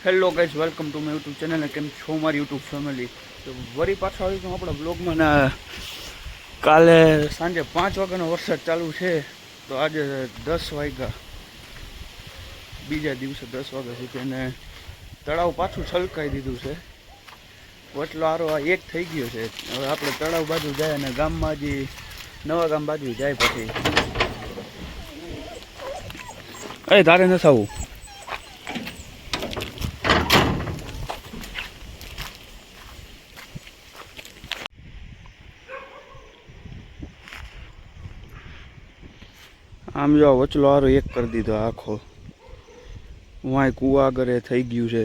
Hello guys, welcome to my YouTube channel. કેમ છો મારી યુટ્યુબ ફેમિલી? તો વળી પાછો આવી છું આપણા બ્લોગમાં. કાલે સાંજે 5 વાગ્યાનો વરસાદ ચાલુ છે, તો આજે 10 વાગ્યા, બીજા દિવસે 10 વાગ્યા સુધી, અને તળાવ પાછું છલકાઈ દીધું છે. વટલો આરો આ એક થઈ ગયો છે. હવે આપણે તળાવ બાજુ જાય અને ગામમાં હજી નવા ગામ બાજુ જાય. પછી તારે નથી આવવું? આમ જો વચલો આરો એક કરી દીધો આખો. વાંય કૂવા આગળ થઈ ગયું છે.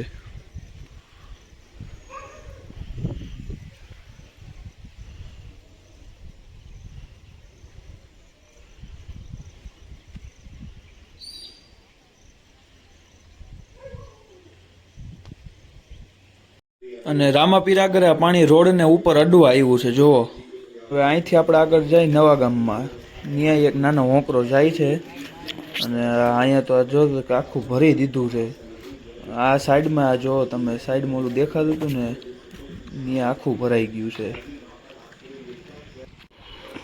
અને રામાપીર આગળ પાણી રોડ ને ઉપર અડવા આવ્યું છે. જુઓ, હવે અહીંથી આપણે આગળ જાય નવા ગામમાં, ત્યાં એક નાનો હોંકરો જાય છે. અને અહીંયા તો જો આખું ભરી દીધું છે. આ સાઈડમાં જો તમે, સાઈડમાં ઓલું દેખાતું હતું ને, ત્યાં આખું ભરાઈ ગયું છે.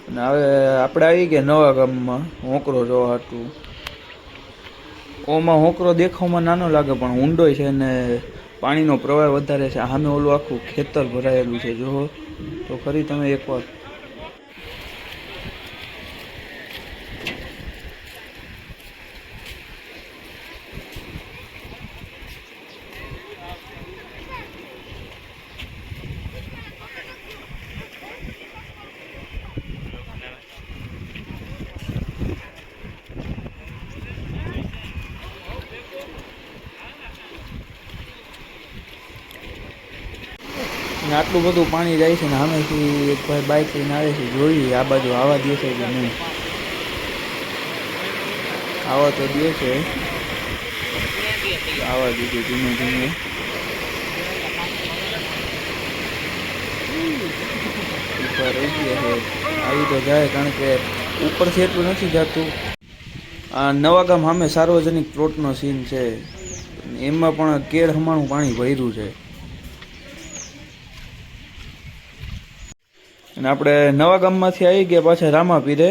અને હવે આપણે આવી ગયા નવા ગામમાં હોંકરો જોવા હતું. ઓમાં હોંકરો દેખાવમાં નાનો લાગે પણ ઊંડો છે ને પાણીનો પ્રવાહ વધારે છે. સામે ઓલું આખું ખેતર ભરાયેલું છે. જો તો ખરી તમે એકવાર. આટલું બધું પાણી જાય છે ને સામેથી એક ભાઈ બાઇક લઈને આવે છે. જોઈએ આ બાજુ આવા દે છે કે નહીં. આવા તો દે છે, આવા દીધું ધીમે ધીમે. ઉપર રહી ગયા છે, આવી તો જાય, કારણ કે ઉપરથી એટલું નથી જતું. આ નવા ગામ સામે સાર્વજનિક પ્લોટનો સીન છે, એમાં પણ કેળ હમાણું પાણી ભર્યું છે. અને આપણે નવા ગામમાંથી આવી ગયા પાછા રામાપીરે.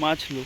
માછલું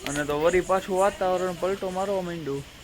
અને તો વળી પાછું વાતાવરણ પલટો મારવા માંડ્યું.